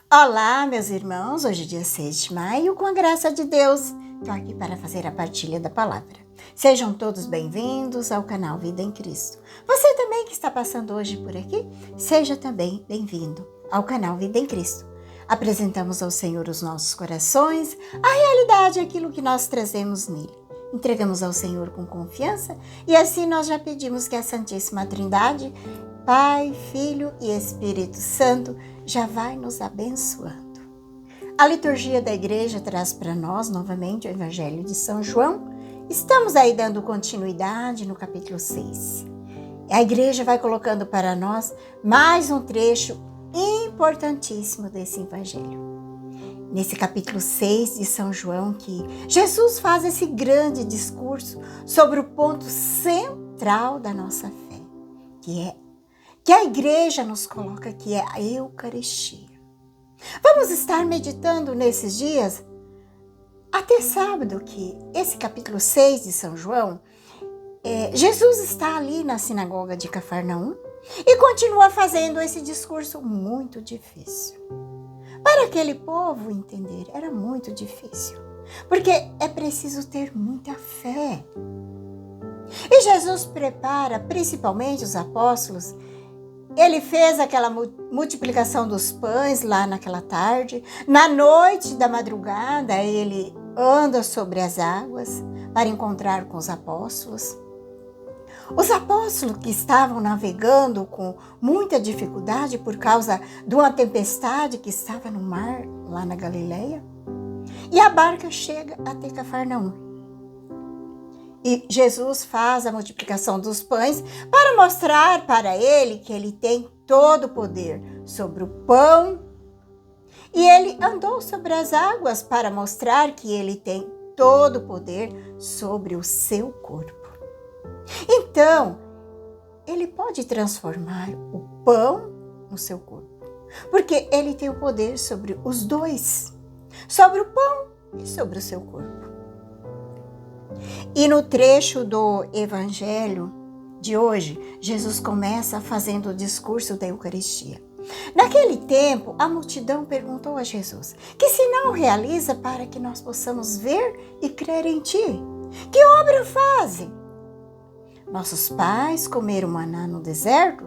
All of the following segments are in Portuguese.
Olá, meus irmãos, hoje é dia 6 de maio, com a graça de Deus, estou aqui para fazer a partilha da palavra. Sejam todos bem-vindos ao canal Vida em Cristo. Você também que está passando hoje por aqui, seja também bem-vindo ao canal Vida em Cristo. Apresentamos ao Senhor os nossos corações, a realidade é aquilo que nós trazemos nele. Entregamos ao Senhor com confiança e assim nós já pedimos que a Santíssima Trindade, Pai, Filho e Espírito Santo, já vai nos abençoando. A liturgia da igreja traz para nós novamente o Evangelho de São João. Estamos aí dando continuidade no capítulo 6. A igreja vai colocando para nós mais um trecho importantíssimo desse Evangelho. Nesse capítulo 6 de São João, que Jesus faz esse grande discurso sobre o ponto central da nossa fé, que a igreja nos coloca, que é a Eucaristia. Vamos estar meditando nesses dias, até sábado, que esse capítulo 6 de São João, Jesus está ali na sinagoga de Cafarnaum e continua fazendo esse discurso muito difícil. Para aquele povo entender, era muito difícil, porque é preciso ter muita fé. E Jesus prepara, principalmente os apóstolos. Ele fez aquela multiplicação dos pães lá naquela tarde. Na noite da madrugada, ele anda sobre as águas para encontrar com os apóstolos. Os apóstolos que estavam navegando com muita dificuldade por causa de uma tempestade que estava no mar, lá na Galileia. E a barca chega até Cafarnaum. E Jesus faz a multiplicação dos pães para mostrar para ele que ele tem todo o poder sobre o pão. E ele andou sobre as águas para mostrar que ele tem todo o poder sobre o seu corpo. Então, ele pode transformar o pão no seu corpo, porque ele tem o poder sobre os dois, sobre o pão e sobre o seu corpo. E no trecho do Evangelho de hoje, Jesus começa fazendo o discurso da Eucaristia. Naquele tempo, a multidão perguntou a Jesus: que sinal realiza para que nós possamos ver e crer em ti? Que obra fazem? Nossos pais comeram maná no deserto?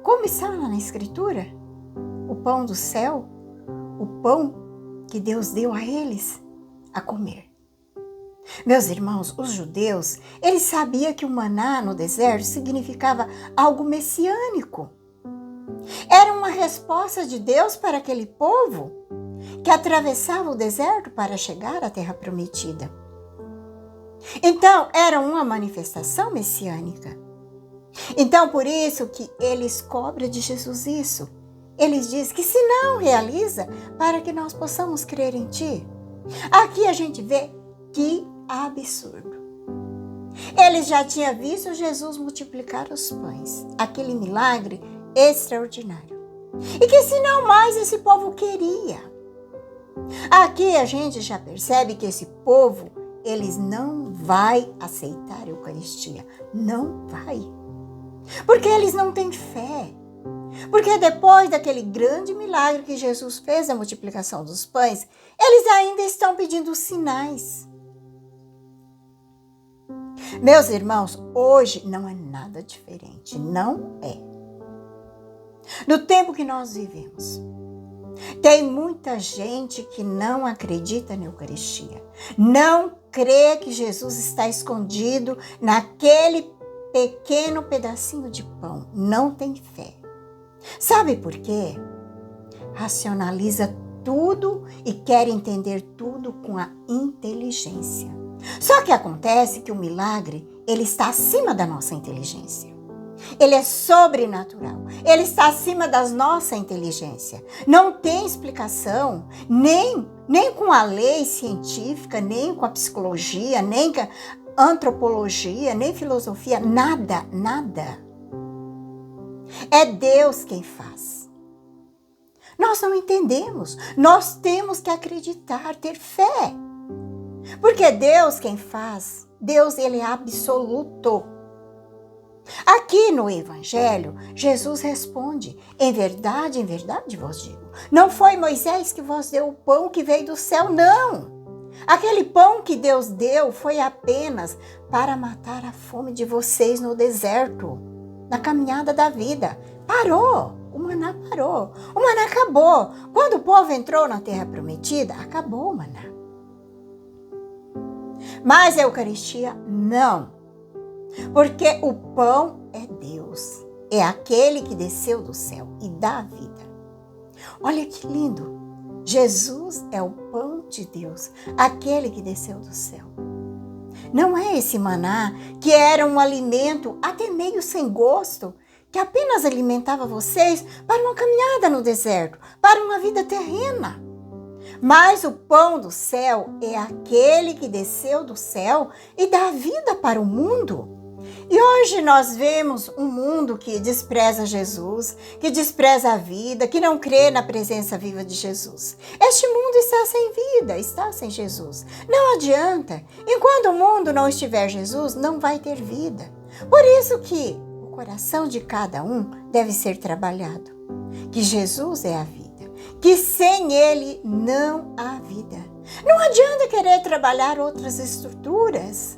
Como está lá na Escritura? O pão do céu, o pão que Deus deu a eles a comer. Meus irmãos, os judeus, eles sabiam que o maná no deserto significava algo messiânico. Era uma resposta de Deus para aquele povo que atravessava o deserto para chegar à terra prometida. Então, era uma manifestação messiânica. Então, por isso que eles cobram de Jesus isso. Eles dizem: que sinal realiza para que nós possamos crer em ti? Aqui a gente vê que absurdo. Eles já tinham visto Jesus multiplicar os pães, aquele milagre extraordinário. E que sinal mais esse povo queria? Aqui a gente já percebe que esse povo, eles não vai aceitar a Eucaristia. Não vai. Porque eles não têm fé. Porque depois daquele grande milagre que Jesus fez, a multiplicação dos pães, eles ainda estão pedindo sinais. Meus irmãos, hoje não é nada diferente. Não é. No tempo que nós vivemos, tem muita gente que não acredita na Eucaristia. Não crê que Jesus está escondido naquele pequeno pedacinho de pão. Não tem fé. Sabe por quê? Racionaliza tudo e quer entender tudo com a inteligência. Só que acontece que o milagre, ele está acima da nossa inteligência. Ele é sobrenatural. Ele está acima da nossa inteligência. Não tem explicação, nem com a lei científica, nem com a psicologia, nem com a antropologia, nem filosofia, nada. É Deus quem faz. Nós não entendemos. Nós temos que acreditar, ter fé. Porque Deus quem faz. Deus, ele é absoluto. Aqui no Evangelho, Jesus responde: em verdade vos digo, não foi Moisés que vos deu o pão que veio do céu, não. Aquele pão que Deus deu foi apenas para matar a fome de vocês no deserto, na caminhada da vida. Parou, o maná parou, o maná acabou. Quando o povo entrou na terra prometida, acabou o maná. Mas a Eucaristia, não. Porque o pão é Deus, é aquele que desceu do céu e dá a vida. Olha que lindo! Jesus é o pão de Deus, aquele que desceu do céu. Não é esse maná que era um alimento até meio sem gosto, que apenas alimentava vocês para uma caminhada no deserto, para uma vida terrena. Mas o pão do céu é aquele que desceu do céu e dá vida para o mundo. E hoje nós vemos um mundo que despreza Jesus, que despreza a vida, que não crê na presença viva de Jesus. Este mundo está sem vida, está sem Jesus. Não adianta. Enquanto o mundo não estiver Jesus, não vai ter vida. Por isso que o coração de cada um deve ser trabalhado. Que Jesus é a vida, que sem Ele não há vida. Não adianta querer trabalhar outras estruturas,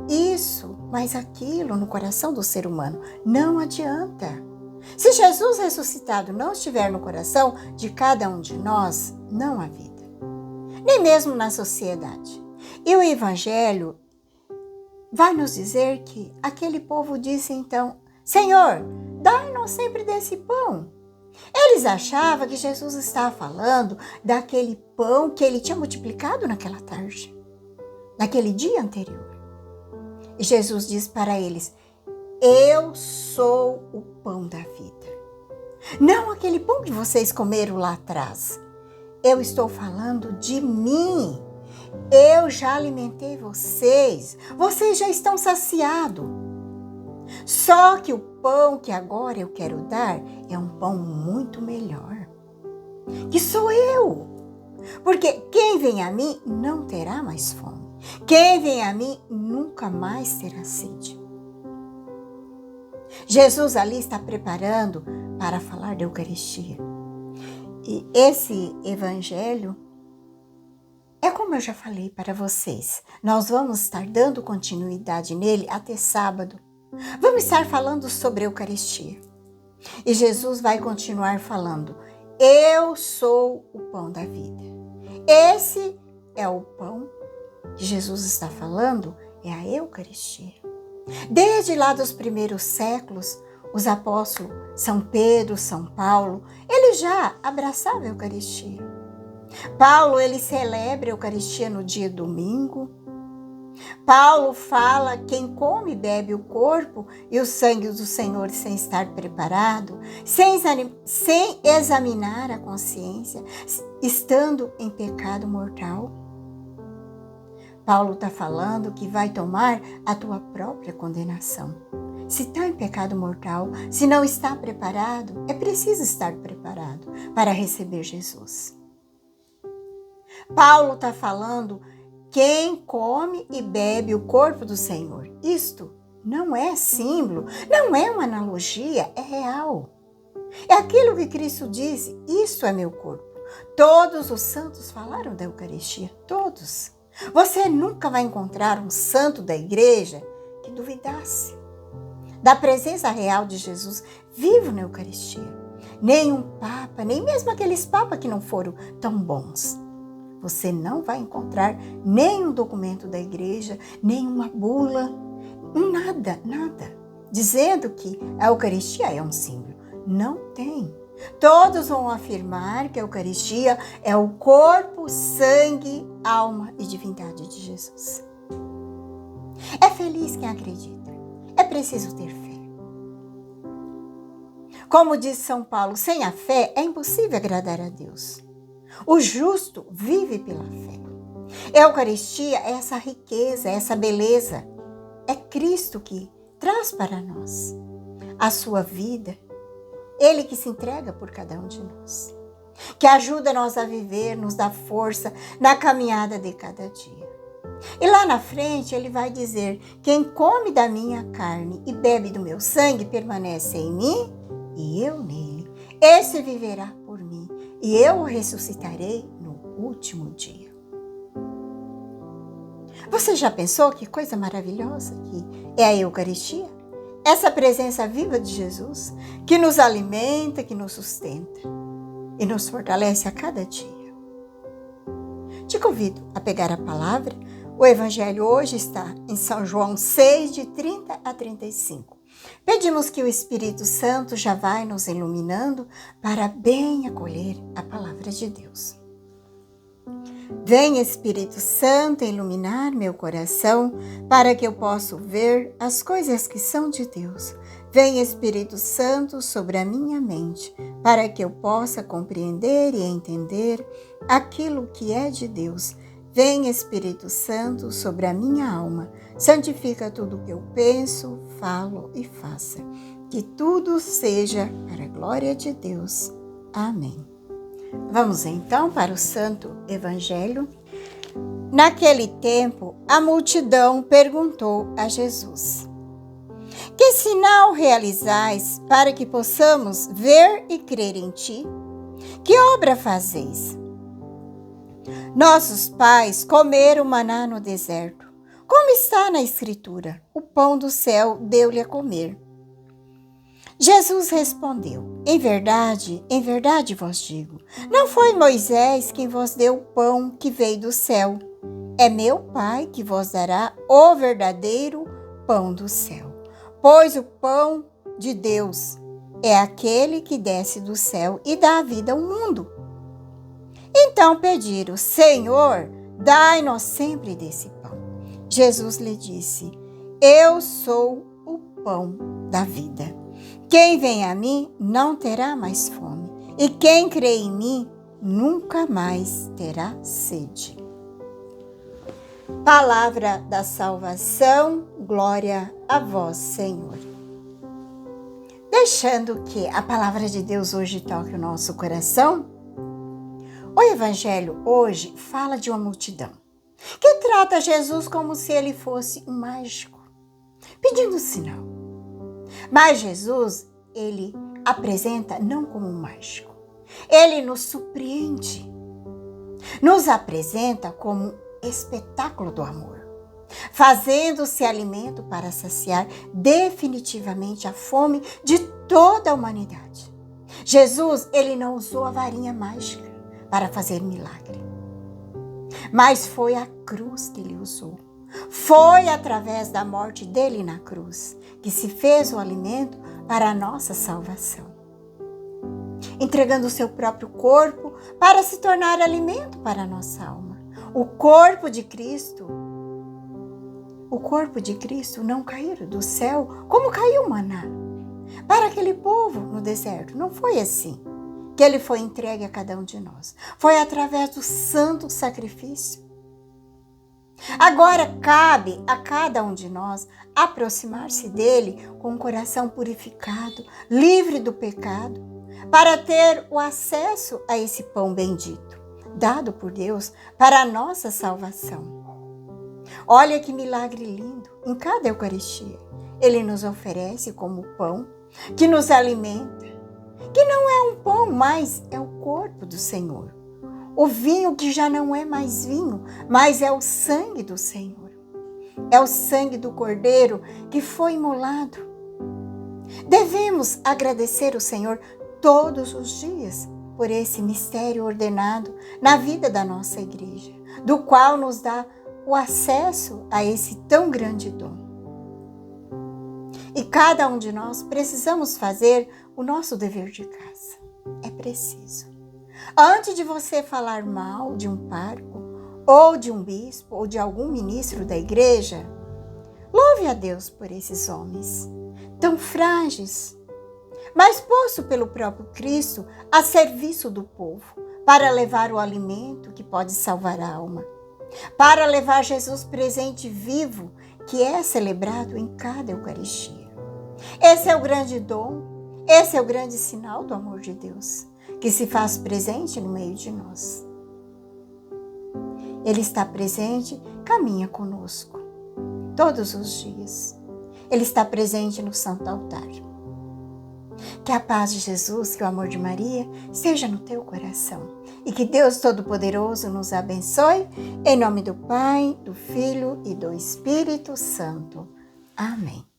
isso, mas aquilo no coração do ser humano não adianta. Se Jesus ressuscitado não estiver no coração de cada um de nós, não há vida, nem mesmo na sociedade. E o Evangelho vai nos dizer que aquele povo disse então: Senhor, dai-nos sempre desse pão. Eles achavam que Jesus estava falando daquele pão que ele tinha multiplicado naquela tarde, naquele dia anterior. E Jesus diz para eles: eu sou o pão da vida. Não aquele pão que vocês comeram lá atrás. Eu estou falando de mim. Eu já alimentei vocês. Vocês já estão saciados. Só que o pão que agora eu quero dar é um pão muito melhor, que sou eu. Porque quem vem a mim não terá mais fome. Quem vem a mim nunca mais terá sede. Jesus ali está preparando para falar da Eucaristia. E esse Evangelho é como eu já falei para vocês. Nós vamos estar dando continuidade nele até sábado. Vamos estar falando sobre a Eucaristia. E Jesus vai continuar falando: eu sou o pão da vida. Esse é o pão que Jesus está falando, é a Eucaristia. Desde lá dos primeiros séculos, os apóstolos São Pedro, São Paulo, eles já abraçavam a Eucaristia. Paulo, ele celebra a Eucaristia no dia domingo. Paulo fala: quem come e bebe o corpo e o sangue do Senhor sem estar preparado, sem examinar a consciência, estando em pecado mortal. Paulo está falando que vai tomar a tua própria condenação. Se está em pecado mortal, se não está preparado, é preciso estar preparado para receber Jesus. Paulo está falando: quem come e bebe o corpo do Senhor. Isto não é símbolo, não é uma analogia, é real. É aquilo que Cristo disse: isto é meu corpo. Todos os santos falaram da Eucaristia, todos. Você nunca vai encontrar um santo da igreja que duvidasse da presença real de Jesus vivo na Eucaristia. Nem um papa, nem mesmo aqueles papas que não foram tão bons. Você não vai encontrar nenhum documento da igreja, nenhuma bula, nada, dizendo que a Eucaristia é um símbolo. Não tem. Todos vão afirmar que a Eucaristia é o corpo, sangue, alma e divindade de Jesus. É feliz quem acredita. É preciso ter fé. Como diz São Paulo, sem a fé é impossível agradar a Deus. O justo vive pela fé. A Eucaristia é essa riqueza, é essa beleza. É Cristo que traz para nós a sua vida. Ele que se entrega por cada um de nós. Que ajuda nós a viver, nos dá força na caminhada de cada dia. E lá na frente ele vai dizer: quem come da minha carne e bebe do meu sangue permanece em mim e eu nele. Esse viverá por mim e eu o ressuscitarei no último dia. Você já pensou que coisa maravilhosa que é a Eucaristia? Essa presença viva de Jesus que nos alimenta, que nos sustenta e nos fortalece a cada dia. Te convido a pegar a palavra. O Evangelho hoje está em São João 6, de 30 a 35. Pedimos que o Espírito Santo já vai nos iluminando para bem acolher a palavra de Deus. Vem, Espírito Santo, iluminar meu coração para que eu possa ver as coisas que são de Deus. Vem, Espírito Santo, sobre a minha mente para que eu possa compreender e entender aquilo que é de Deus. Vem, Espírito Santo, sobre a minha alma. Santifica tudo o que eu penso, falo e faça. Que tudo seja para a glória de Deus. Amém. Vamos então para o Santo Evangelho. Naquele tempo, a multidão perguntou a Jesus: que sinal realizais para que possamos ver e crer em ti? Que obra fazeis? Nossos pais comeram maná no deserto. Como está na Escritura, o pão do céu deu-lhe a comer. Jesus respondeu: em verdade vos digo, não foi Moisés quem vos deu o pão que veio do céu. É meu Pai que vos dará o verdadeiro pão do céu. Pois o pão de Deus é aquele que desce do céu e dá a vida ao mundo. Então pediram: Senhor, dai-nos sempre desse pão. Jesus lhe disse: eu sou o pão da vida. Quem vem a mim não terá mais fome, e quem crê em mim nunca mais terá sede. Palavra da salvação, glória a vós, Senhor. Deixando que a palavra de Deus hoje toque o nosso coração, o Evangelho hoje fala de uma multidão que trata Jesus como se ele fosse um mágico, pedindo sinal. Mas Jesus, ele apresenta não como um mágico. Ele nos surpreende. Nos apresenta como um espetáculo do amor, fazendo-se alimento para saciar definitivamente a fome de toda a humanidade. Jesus, ele não usou a varinha mágica para fazer milagre, mas foi a cruz que ele usou. Foi através da morte dele na cruz que se fez o alimento para a nossa salvação, entregando o seu próprio corpo para se tornar alimento para a nossa alma. O corpo de Cristo não caiu do céu como caiu o maná para aquele povo no deserto. Não foi assim que ele foi entregue a cada um de nós. Foi através do santo sacrifício. Agora cabe a cada um de nós aproximar-se dele com um coração purificado, livre do pecado, para ter o acesso a esse pão bendito, dado por Deus para a nossa salvação. Olha que milagre lindo! Em cada Eucaristia, ele nos oferece como pão que nos alimenta, que não é um pão, mas é o corpo do Senhor. O vinho que já não é mais vinho, mas é o sangue do Senhor. É o sangue do Cordeiro que foi imolado. Devemos agradecer o Senhor todos os dias por esse mistério ordenado na vida da nossa igreja, do qual nos dá o acesso a esse tão grande dom. E cada um de nós precisamos fazer o nosso dever de casa. É preciso. Antes de você falar mal de um pároco, ou de um bispo, ou de algum ministro da igreja, louve a Deus por esses homens, tão frágeis, mas posto pelo próprio Cristo a serviço do povo, para levar o alimento que pode salvar a alma, para levar Jesus presente vivo, que é celebrado em cada Eucaristia. Esse é o grande dom, esse é o grande sinal do amor de Deus, que se faz presente no meio de nós. Ele está presente caminha conosco todos os dias. Ele está presente no Santo Altar. Que a paz de Jesus, que o amor de Maria esteja no teu coração. E que Deus Todo-Poderoso nos abençoe. Em nome do Pai, do Filho e do Espírito Santo. Amém.